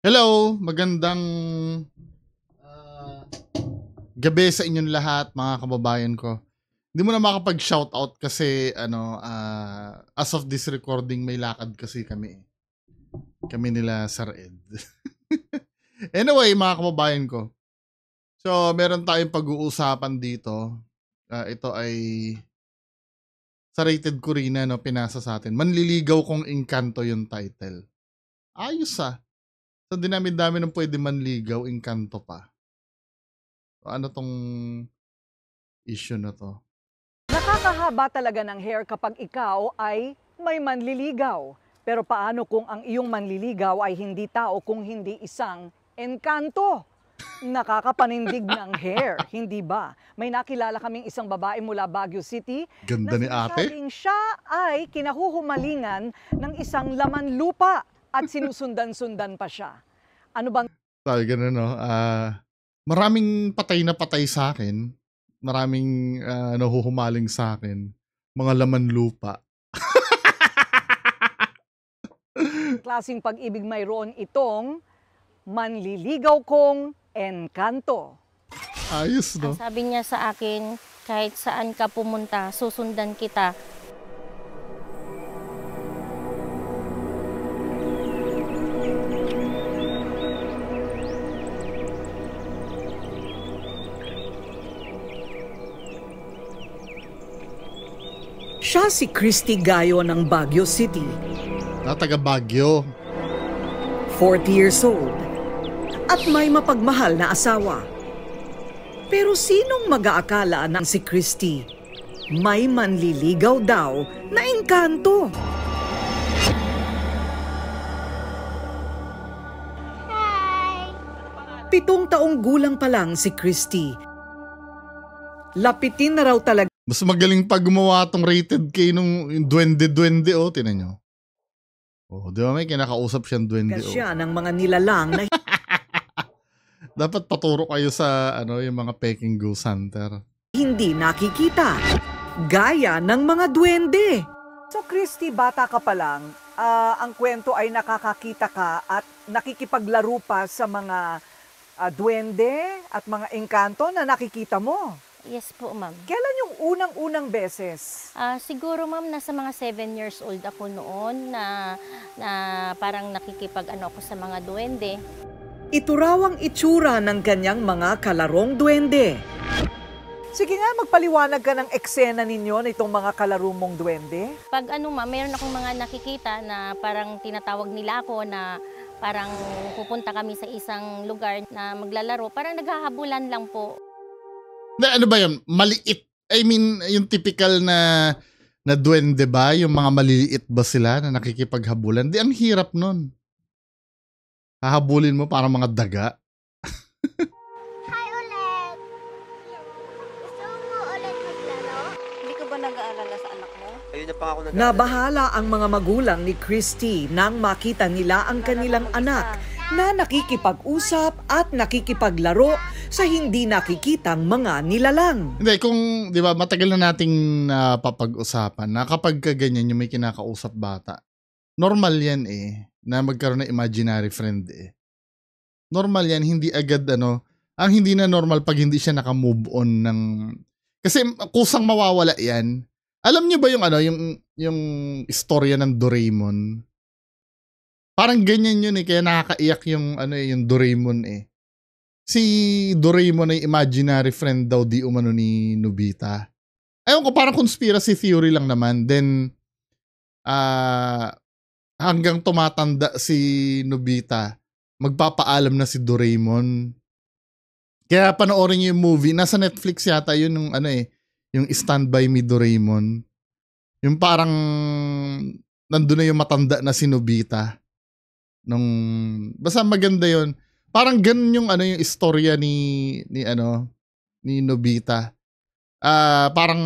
Hello, magandang ah, gabi sa inyong lahat, mga kababayan ko. Hindi mo na makapag-shoutout kasi as of this recording may lakad kasi kami. Kami nila Sir Ed. Anyway, mga kababayan ko. So, meron tayong pag-uusapan dito. Ito ay sa Rated Corina, no, pinasa sa atin. Manliligaw kong engkanto yung title. Ayos ah. So, dinami-dami ng pwede manligaw, engkanto pa. Ano tong issue na to? Nakakahaba talaga ng hair kapag ikaw ay may manliligaw. Pero paano kung ang iyong manliligaw ay hindi tao kung hindi isang engkanto? Nakakapanindig ng hair, hindi ba? May nakilala kaming isang babae mula Baguio City Ganda na ni ate. sinasabing siya ay kinahuhumalingan ng isang laman lupa at sinusundan-sundan pa siya. Ano bang Sabi ganun, no? Maraming patay na patay sa akin. Maraming nahuhumaling sa akin. Mga laman lupa. klaseng pag-ibig mayroon itong manliligaw kong engkanto? Ayos, no? Ang sabi niya sa akin, kahit saan ka pumunta, susundan kita. Siya si Christy Gayo ng Baguio City, Taga Baguio. 40 years old, at may mapagmahal na asawa. Pero sinong mag-aakala ng si Christy may manliligaw daw na engkanto? Pitong taong gulang pa lang si Christy. Lapitin na raw talaga Mas magaling pa gumawa tong Rated K nung yung duwende-duwende, oh. Tinan nyo. Oh, di ba may kinakausap siyang duwende, oh. siya ng mga nilalang na Dapat paturo kayo sa yung mga Peking Goose Hunter. hindi nakikita, gaya ng mga duwende. So Christy, bata ka pa lang, ang kwento ay nakakakita ka at nakikipaglaro pa sa mga duwende at mga engkanto na nakikita mo. Yes po, ma'am. Kailan yung unang-unang beses? Siguro, ma'am, nasa mga 7 years old ako noon na parang ako sa mga duwende. Ito raw ang itsura ng kanyang mga kalarong duwende. Sige nga, magpaliwanag ka ng eksena ninyo nitong mga kalaro mong duwende. Pag ma'am, mayroon akong mga nakikita na parang tinatawag nila ako na parang pupunta kami sa isang lugar na maglalaro. Parang naghahabulan lang po. Ano ba yun? Maliit. I mean, yung typical na duwende ba? Yung mga maliliit ba sila na nakikipaghabulan? Di, ang hirap nun. Hahabulin mo para mga daga. Hi ulit! Gusto mo ulit maglaro? Hindi ka ba nag-aalala sa anak mo? Ayun na pa ako Nabahala ang mga magulang ni Christy nang makita nila ang kanilang anak na nakikipag-usap at nakikipaglaro sa hindi nakikitang mga nilalang. Hindi, kung, di ba, matagal na nating papag-usapan na kapag ganyan yung may kinakausap bata, normal yan na magkaroon ng imaginary friend Normal yan, hindi agad ang hindi na normal pag hindi siya naka-move on ng, kasi kusang mawawala yan. Alam niyo ba yung istorya ng Doraemon? Parang ganyan yun kaya nakakaiyak yung Doraemon Si Doraemon ay imaginary friend daw di umano ni Nobita. Ayun ko, parang conspiracy theory lang naman. Then, hanggang tumatanda si Nobita, magpapaalam na si Doraemon. Kaya panoorin niyo yung movie. Nasa Netflix yata yun yung yung Stand By Me Doraemon. Yung parang nandun na yung matanda na si Nobita. Basta maganda yun. Parang ganun yung yung istorya ni Nobita. Parang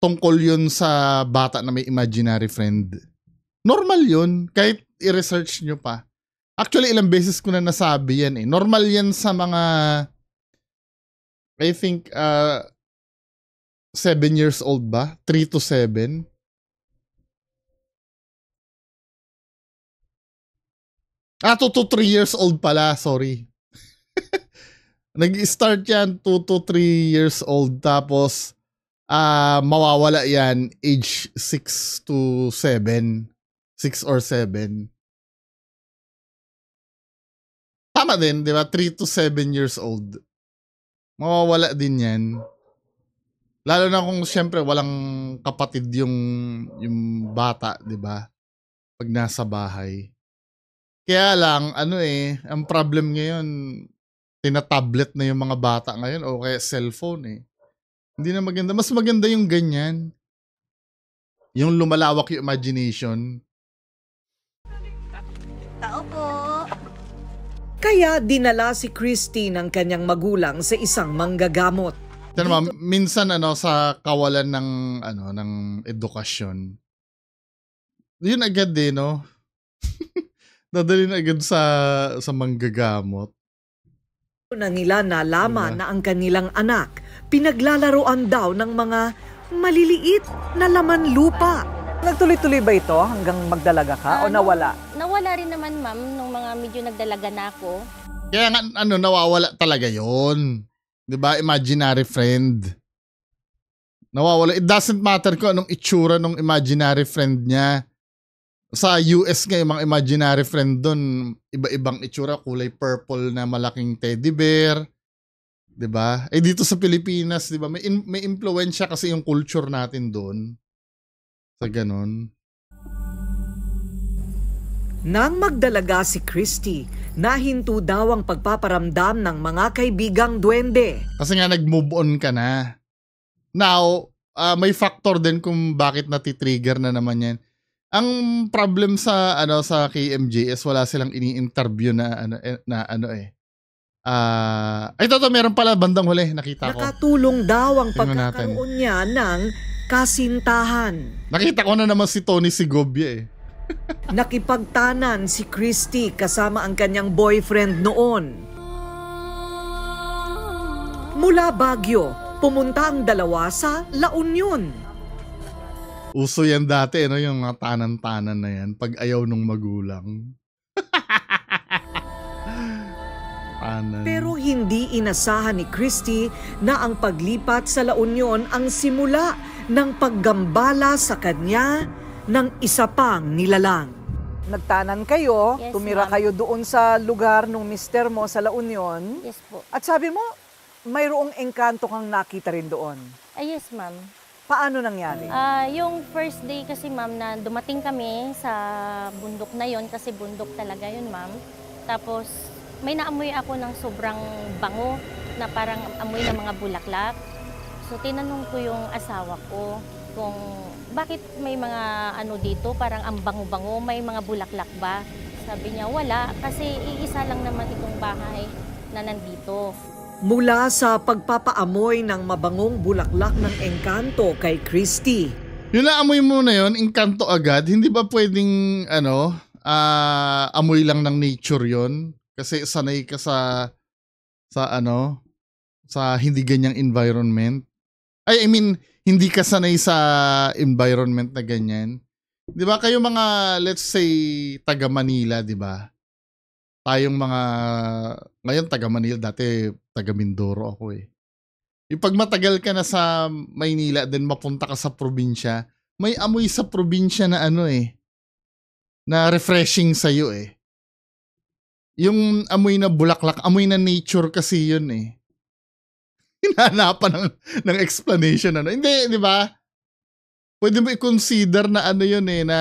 tungkol yun sa bata na may imaginary friend. Normal yun, kahit i-research nyo pa. Actually, ilang beses ko na nasabi yan Normal yan sa mga, I think, 7 years old ba? 3 to 7. 2 to 3 years old pala, sorry. Nag-start yan 2 to 3 years old, tapos mawawala yan age 6 to 7. 6 or 7. Tama din, di ba? 3 to 7 years old. Mawawala din yan. Lalo na kung siyempre walang kapatid yung bata, di ba? Pag nasa bahay. Kaya lang, ang problem ngayon, tina-tablet na yung mga bata ngayon o kaya cellphone eh. Hindi na maganda. Mas maganda yung ganyan. Yung lumalawak yung imagination. Tao po. Kaya dinala si Christy ng kanyang magulang sa isang manggagamot. Yan naman, minsan sa kawalan ng edukasyon. Yun agad no. Dadalhin agad sa manggagamot. Na nila nalaman na ang kanilang anak pinaglalaroan daw ng mga maliliit na laman lupa. Nagtuloy-tuloy ba ito hanggang magdalaga ka o nawala? Nawala rin naman, ma'am, nung mga medyo nagdalaga na ako. Kaya nga, nawawala talaga yon. 'Di ba? Imaginary friend. Nawawala. It doesn't matter kung anong itsura ng imaginary friend niya. Sa US nga, yung mga imaginary friend doon, iba-ibang itsura, kulay purple na malaking teddy bear. 'Di ba? Dito sa Pilipinas, 'di ba? May impluwensya kasi yung culture natin doon. Sa ganun. Nang magdalaga si Christy, nahinto daw ang pagpaparamdam ng mga kaibigang duwende. Kasi nga nag-move on ka na. Now, may factor din kung bakit natitrigger na naman yan. Ang problem sa sa KMJS, wala silang ini-interview na ito meron pala bandang huli, nakita ko. Nakatulong daw ang Tingnan natin. pagkakaroon niya ng kasintahan. Nakita ko na naman si Tony Segovia eh. Nakipagtanan si Christy kasama ang kanyang boyfriend noon. Mula Baguio, pumunta ang dalawa sa La Union. Uso yan dati, yung mga tanan-tanan na yan, pag ayaw nung magulang. Tanan. Pero hindi inasahan ni Christy na ang paglipat sa La Union ang simula ng paggambala sa kanya ng isa pang nilalang. Nagtanan kayo, Yes, tumira ma'am. kayo doon sa lugar ng mister mo sa La Union. Yes po. At sabi mo, mayroong engkanto kang nakita rin doon. Yes, ma'am. Paano nangyari? Yung first day kasi, ma'am, na dumating kami sa bundok na yon, kasi bundok talaga yun, ma'am. Tapos, may naamoy ako ng sobrang bango na parang amoy ng mga bulaklak. So, tinanong ko yung asawa ko kung bakit may mga dito, parang ang bango-bango, may mga bulaklak ba? Sabi niya, wala, kasi iisa lang naman itong bahay na nandito. Mula sa pagpapaamoy ng mabangong bulaklak ng engkanto kay Christy. Yung naamoy mo na yun, engkanto agad, hindi ba pwedeng amoy lang ng nature yon? Kasi sanay ka sa hindi ganyang environment. I mean, hindi ka sanay sa environment na ganyan. 'Di ba kayo mga, let's say, taga Manila, 'di ba? Tayong mga ngayon taga Manila, dati taga Mindoro ako eh. Yung pag matagal ka na sa Maynila, then mapunta ka sa probinsya, may amoy sa probinsya na na refreshing sa iyo eh. Yung amoy na bulaklak, amoy na nature kasi yun eh. Hinahanapan ng explanation Hindi, di ba? Pwede mo i-consider na yun eh, na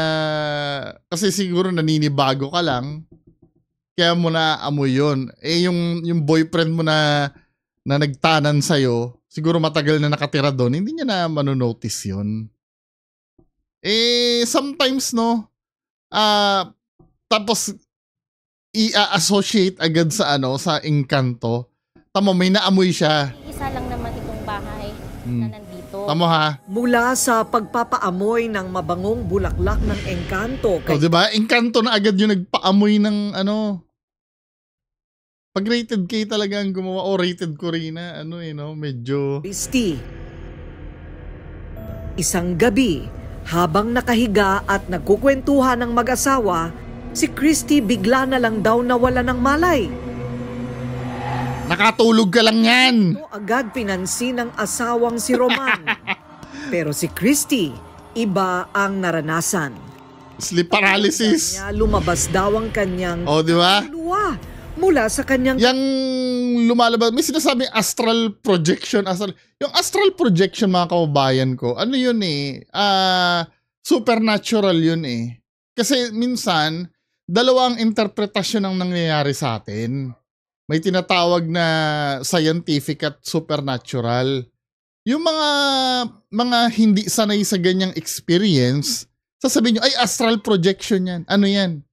kasi siguro naninibago ka lang, kaya mo na amoy yun. Yung boyfriend mo na nagtanan sa'yo, siguro matagal na nakatira doon, hindi niya na manonotice yun. Sometimes tapos i-associate agad sa sa engkanto. Tamo, may naamoy siya. Isa lang naman itong bahay na nandito. Tamo ha? Mula sa pagpapaamoy ng mabangong bulaklak ng engkanto kay O, diba? Engkanto na agad yung nagpaamoy ng Pag rated K talaga ang gumawa, o rated Corina, medyo... Christy. Isang gabi, habang nakahiga at nagkukwentuhan ng mag-asawa, Si Christy bigla na lang daw nawala ng malay. Nakatulog ka lang yan. Ito agad pinansin ng asawang si Roman. Pero si Christy, iba ang naranasan. Sleep paralysis. Kanya lumabas daw ang kanyang O, di ba? luwa mula sa kanyang Yang lumalabas, may sinasabing astral projection. Yung astral projection, mga kababayan ko, ano yun eh, supernatural yun eh. Kasi minsan, dalawang interpretasyon ang nangyayari sa atin. May tinatawag na scientific at supernatural. Yung mga hindi sanay sa ganyang experience, sasabihin nyo, ay astral projection yan. Ano yan?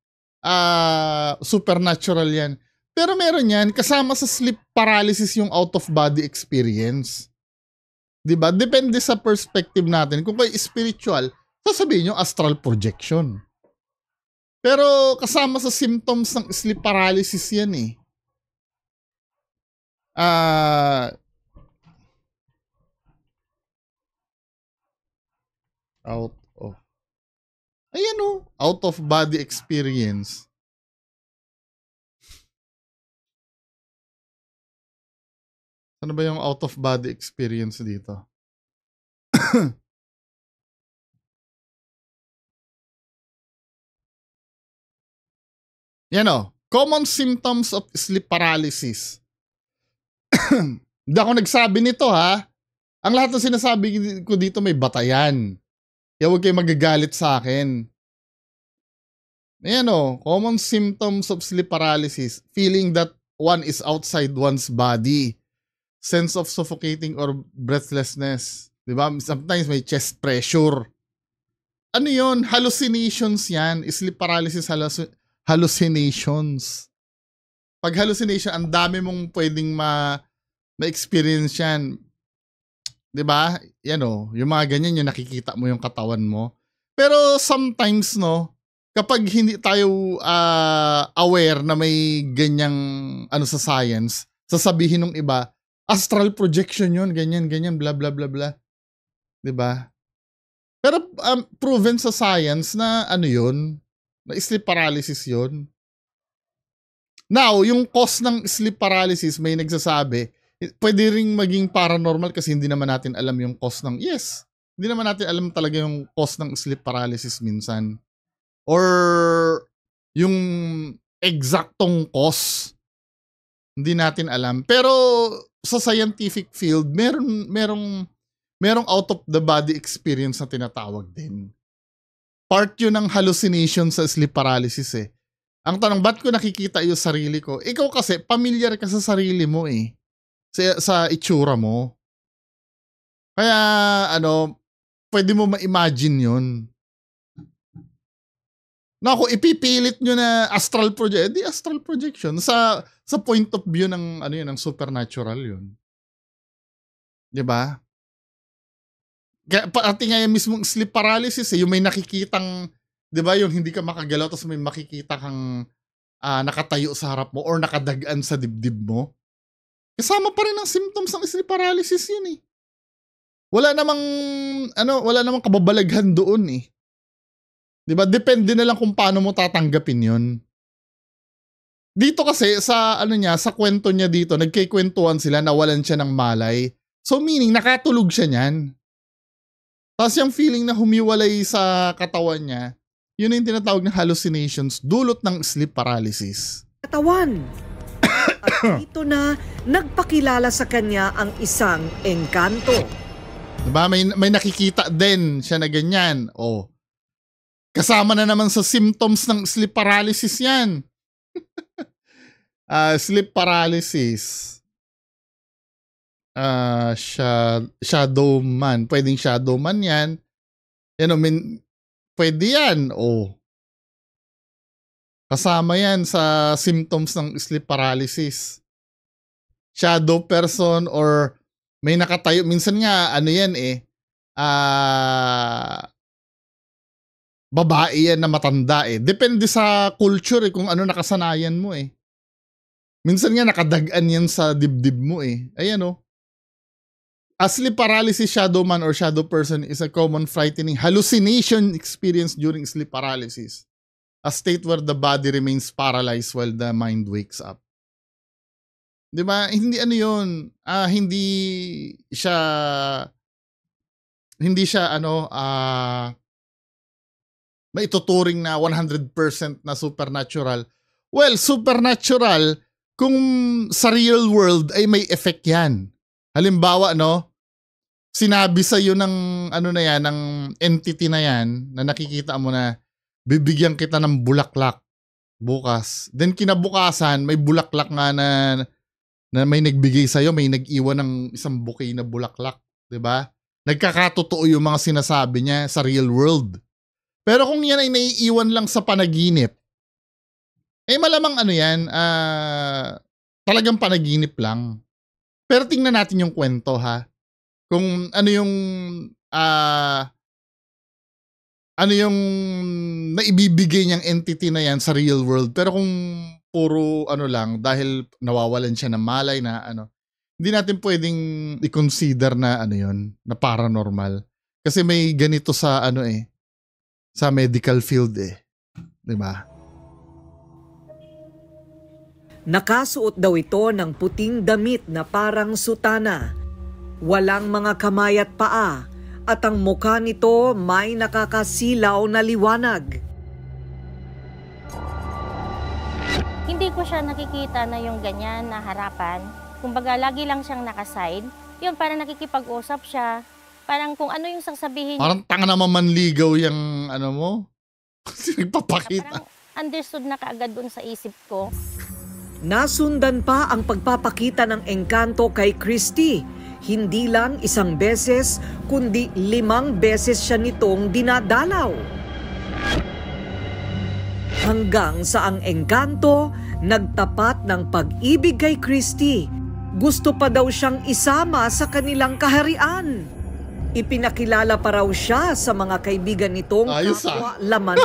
Supernatural yan. Pero meron yan, kasama sa sleep paralysis yung out-of-body experience. Diba? Depende sa perspective natin. Kung kayo spiritual, sasabihin nyo astral projection. Pero kasama sa symptoms ng sleep paralysis yan eh. Out of body experience. Ano ba yung out of body experience dito? Yan o. Common symptoms of sleep paralysis. Hindi ako nagsabi nito ha. Ang lahat ng sinasabi ko dito may batayan. Kaya huwag kayo magagalit sa akin. Ayan o. Common symptoms of sleep paralysis. Feeling that one is outside one's body. Sense of suffocating or breathlessness. Diba? Sometimes may chest pressure. Ano yon? Hallucinations yan. Sleep paralysis hallucinations. Pag hallucination, ang dami mong pwedeng ma-experience yan. Diba? Yan o. Yung mga ganyan, yung nakikita mo yung katawan mo. Pero sometimes, no, kapag hindi tayo aware na may ganyang sa science, sasabihin ng iba, astral projection yun, ganyan, bla bla bla bla. Diba? Pero proven sa science na yun, na sleep paralysis yun. Now, yung cause ng sleep paralysis, may nagsasabi, pwede ring maging paranormal kasi hindi naman natin alam yung cause ng, hindi naman natin alam talaga yung cause ng sleep paralysis minsan. Or yung eksaktong cause, hindi natin alam. Pero sa scientific field, merong out of the body experience na tinatawag din. Part yun ng hallucination sa sleep paralysis eh. Ang tanong, ba't ko nakikita yung sarili ko? Ikaw kasi, familiar ka sa sarili mo eh. Sa itsura mo. Kaya, pwede mo ma-imagine yun. Na kung ipipilit nyo na astral projection, di astral projection. Sa point of view ng, ng supernatural yun. Diba? Kaya pati nga yung mismong sleep paralysis, yung may nakikitang, di ba, yung hindi ka makagalaw tapos may makikita kang nakatayo sa harap mo or nakadagan sa dibdib mo. Kasama pa rin ang symptoms ng sleep paralysis yun eh. Wala namang kababalaghan doon eh. Di ba? Depende na lang kung paano mo tatanggapin yun. Dito kasi sa sa kwento niya dito, nagkikwentuhan sila na walan siya ng malay. So meaning nakatulog siya niyan. Tapos yung feeling na humiwalay sa katawan niya, yun yung tinatawag na hallucinations, dulot ng sleep paralysis. Katawan. At dito na nagpakilala sa kanya ang isang engkanto. Diba? May nakikita din siya na ganyan. Oh. Kasama na naman sa symptoms ng sleep paralysis yan. Sleep paralysis. Shadow man. Pwedeng shadow man yan. Pwede yan. Oh. Kasama yan sa symptoms ng sleep paralysis. Shadow person or may nakatayo. Minsan nga, yan eh. Babae yan na matanda eh. Depende sa culture eh, kung ano nakasanayan mo eh. Minsan nga nakadagan yan sa dibdib mo eh. Ayan oh. A sleep paralysis shadow man or shadow person is a common frightening hallucination experience during sleep paralysis. A state where the body remains paralyzed while the mind wakes up. 'Di ba? Hindi ano 'yun. Hindi siya maituturing na 100% na supernatural. Well, supernatural kung sa real world ay may effect 'yan. Halimbawa, sinabi sa iyo ng ng entity na 'yan na nakikita mo na bibigyan kita ng bulaklak bukas. Then kinabukasan, may bulaklak nga na may nagbigay sa iyo, may nag-iwan ng isang bouquet na bulaklak, 'di ba? Nagkakatotoo yung mga sinasabi niya sa real world. Pero kung yan ay naiiwan lang sa panaginip, malamang talagang panaginip lang. Pero tingnan natin yung kwento, ha. Kung ano yung naibibigay niyang entity na yan sa real world. Pero kung puro lang, dahil nawawalan siya ng malay na hindi natin pwedeng i-consider na na paranormal. Kasi may ganito sa sa medical field 'di ba? Nakasuot daw ito ng puting damit na parang sutana. Walang mga kamay at paa at ang mukha nito may nakakasilaw na liwanag. Hindi ko siya nakikita na yung ganyan na harapan. Kumbaga, lagi lang siyang nakaside. Yun, parang nakikipag-usap siya. Parang kung ano yung sasabihin niya. Parang tanga naman manligaw yung mo. Kasi nagpapakita. Parang understood na kaagad dun sa isip ko. Nasundan pa ang pagpapakita ng engkanto kay Christy. Hindi lang isang beses, kundi 5 beses siya nitong dinadalaw. Hanggang sa ang engkanto nagtapat ng pag-ibig kay Christy. Gusto pa daw siyang isama sa kanilang kaharian. Ipinakilala pa raw siya sa mga kaibigan nitong kapwa laman.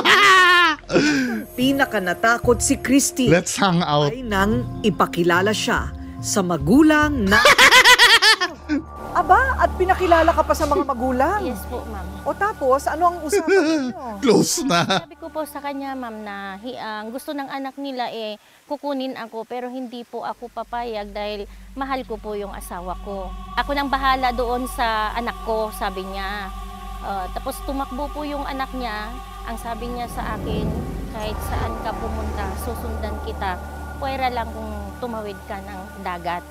Pinaka natakot si Christy. Let's hang out. Ay nang ipakilala siya sa magulang na... Aba, at pinakilala ka pa sa mga magulang? Yes po, ma'am. O tapos, ano ang usapan niyo? Close na. Sabi ko po sa kanya, ma'am, na gusto ng anak nila kukunin ako pero hindi po ako papayag dahil mahal ko po yung asawa ko. Ako nang bahala doon sa anak ko, sabi niya. Tapos tumakbo po yung anak niya. Ang sabi niya sa akin, kahit saan ka pumunta, susundan kita. Pwera lang kung tumawid ka ng dagat.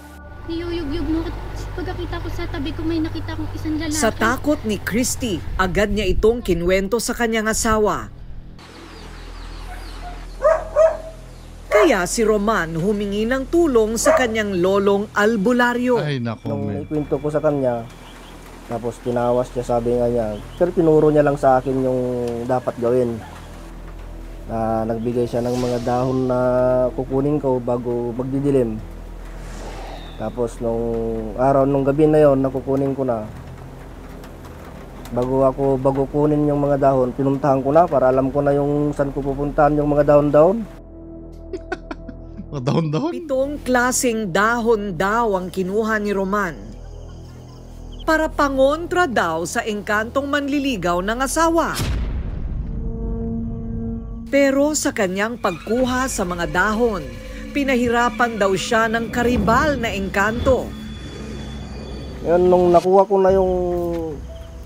Niyuyugyug mo at pagkakita ko sa tabi ko may nakita akong isang lalaki. Sa takot ni Christy, agad niya itong kinwento sa kanyang asawa. Kaya si Roman humingi ng tulong sa kanyang lolong albularyo. Ay, nako, Nung man. ikwento ko sa kanya, tapos tinawas niya, sabi nga niya, pero tinuro niya lang sa akin yung dapat gawin. Na nagbigay siya ng mga dahon na kukunin ko bago magdidilim. Tapos nung gabi na yon, nakukunin ko na. Bago kunin yung mga dahon, pinuntahan ko na para alam ko na yung saan ko pupuntahan yung mga dahon-dahon. Dahon-dahon? 7 klaseng dahon daw ang kinuha ni Roman. Para pangontra daw sa engkantong manliligaw ng asawa. Pero sa kanyang pagkuha sa mga dahon, pinahirapan daw siya ng karibal na engkanto. Ngayon, nung nakuha ko na yung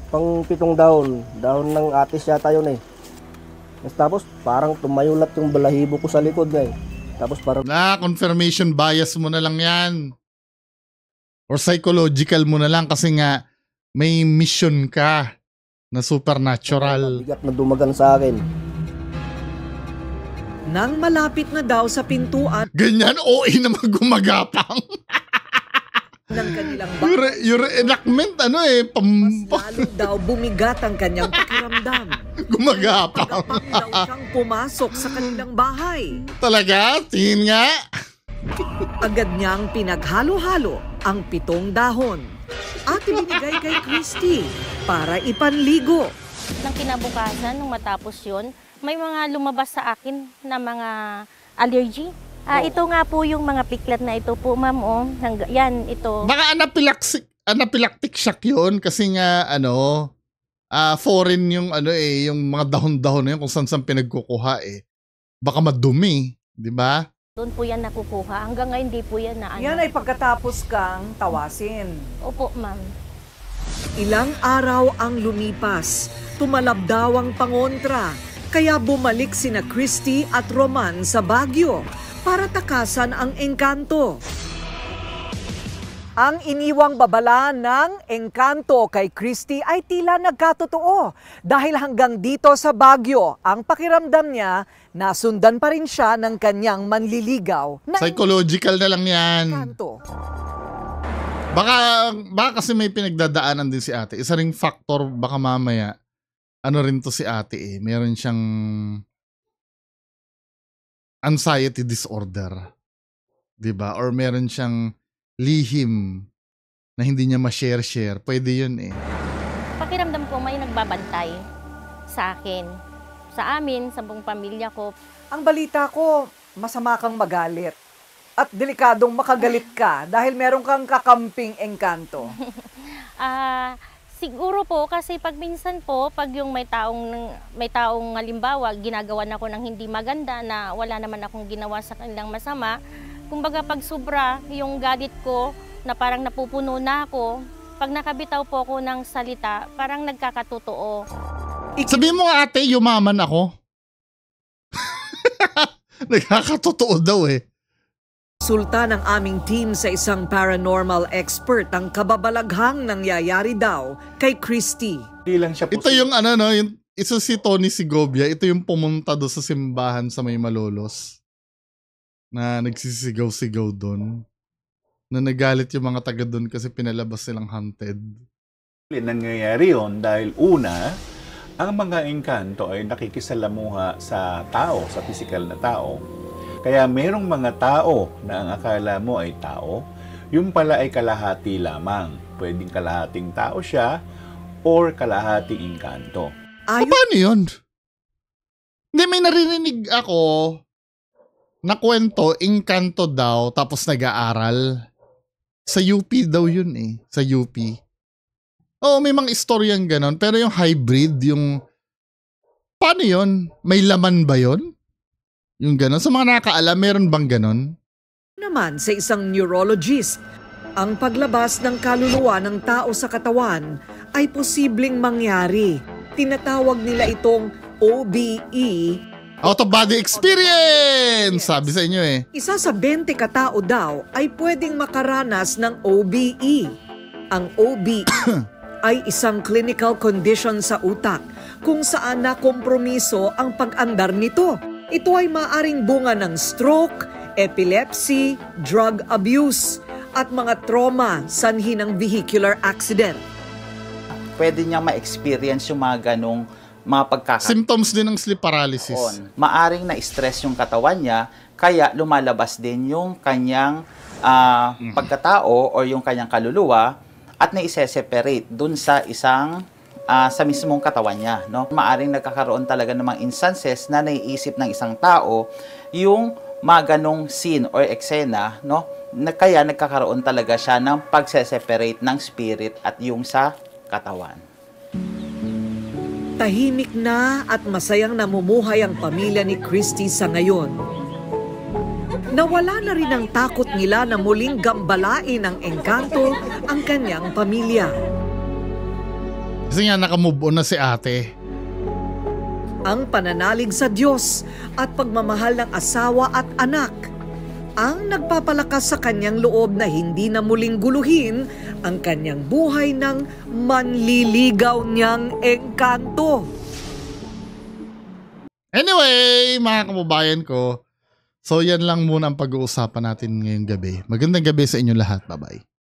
pang 7 dahon ng atis yata yun eh. Tapos parang tumayulat yung balahibo ko sa likod niya eh. Tapos parang... Confirmation bias mo na lang yan. Or psychological mo na lang kasi nga may mission ka na supernatural. Bigat na dumagan sa akin. Nang malapit na daw sa pintuan Ganyan, OA naman gumagapang. ng kanilang Your enactment, mas lalo daw bumigat ang kanyang pakiramdam. gumagapang. Pagkapang daw siyang pumasok sa kanilang bahay. Talaga? Tingin nga. Agad niyang pinaghalo-halo ang 7 dahon at ibinigay kay Christy para ipanligo. Nang kinabukasan, nung matapos yun, may mga lumabas sa akin na mga allergy. Ito nga po yung mga piklat na ito po, ma'am. Yan, ito. Baka anaphylactic shock yun kasi nga foreign yung yung mga dahon-dahon na yun kung saan pinagkukuha eh. baka madumi, di ba? Doon po yan nakukuha. Hanggang ngayon di po yan na ano. Yan ay pagkatapos kang tawasin. Opo, ma'am. Ilang araw ang lumipas, tumalab daw ang pangontra, kaya bumalik sina Christy at Roman sa Baguio para takasan ang engkanto. Ang iniwang babala ng engkanto kay Christy ay tila nagkatotoo dahil hanggang dito sa Baguio, ang pakiramdam niya, nasundan pa rin siya ng kanyang manliligaw na Psychological na lang yan. engkanto. Baka kasi may pinagdadaanan din si ate. Isa ring factor, baka mamaya, ano rin to si ate eh. Meron siyang anxiety disorder. Diba? Or meron siyang lihim na hindi niya ma-share. Pwede yun eh. Pakiramdam ko may nagbabantay sa akin. Sa amin, sa buong pamilya ko. Ang balita ko, masama kang magalit. At delikadong makagalit ka dahil meron kang kakamping engkanto. Siguro po kasi pag minsan po, pag yung may taong halimbawa, ginagawa na ako ng hindi maganda na wala naman akong ginawa sa kanilang masama, kumbaga pag sobra yung galit ko na parang napupuno na ako, pag nakabitaw po ako ng salita, parang nagkakatotoo. Sabihin mo nga ate, yumaman ako. Nagkakatotoo daw eh. Sulta ng aming team sa isang paranormal expert ang kababalaghang nangyayari daw kay Christy. Hindi lang siya Ito yung ano no, yung isa si Tony Segovia, ito yung pumunta do sa simbahan sa May Malolos. Na nagsisigaw-sigaw doon. Na nagalit yung mga taga doon kasi pinalabas silang haunted. nangyayari yun dahil una, ang mga engkanto ay nakikisalamuha sa tao, sa pisikal na tao. Kaya merong mga tao na ang akala mo ay tao, yung pala ay kalahati lamang. Pwedeng kalahating tao siya or kalahati engkanto. Paano yun? Hindi, may naririnig ako na kwento, engkanto daw, tapos nag-aaral. Sa UP daw yun eh. Sa UP. Oo, may mga istoryang ganon. Pero yung hybrid, yung... Paano yun? May laman ba yun? Yung ganon. Sa mga nakakaalam, meron bang ganon? Naman sa isang neurologist, ang paglabas ng kaluluwa ng tao sa katawan ay posibleng mangyari. Tinatawag nila itong OBE. Out of body experience! Sabi sa inyo eh. Isa sa 20 katao daw ay pwedeng makaranas ng OBE. Ang OBE ay isang clinical condition sa utak kung saan nakompromiso ang pag-andar nito. Ito ay maaring bunga ng stroke, epilepsy, drug abuse, at mga trauma sanhi ng vehicular accident. Pwede niya ma-experience yung mga ganong mga pagkakataon. Symptoms din ng sleep paralysis. Maaring na-stress yung katawan niya, kaya lumalabas din yung kanyang pagkatao o yung kanyang kaluluwa at na-separate dun sa isang sa mismong katawan niya. No? Maaring nagkakaroon talaga ng mga instances na naiisip ng isang tao yung mga ganong scene or eksena, no? Kaya nagkakaroon talaga siya ng pagse-separate ng spirit at yung sa katawan. Tahimik na at masayang namumuhay ang pamilya ni Christy sa ngayon. Nawala na rin ang takot nila na muling gambalain ng engkanto ang kanyang pamilya. Kasi nga nakamove on na si ate. Ang pananalig sa Diyos at pagmamahal ng asawa at anak ang nagpapalakas sa kanyang loob na hindi na muling guluhin ang kanyang buhay ng manliligaw niyang engkanto. Anyway, mga kababayan ko, so yan lang muna ang pag-uusapan natin ngayong gabi. Magandang gabi sa inyo lahat. Bye-bye.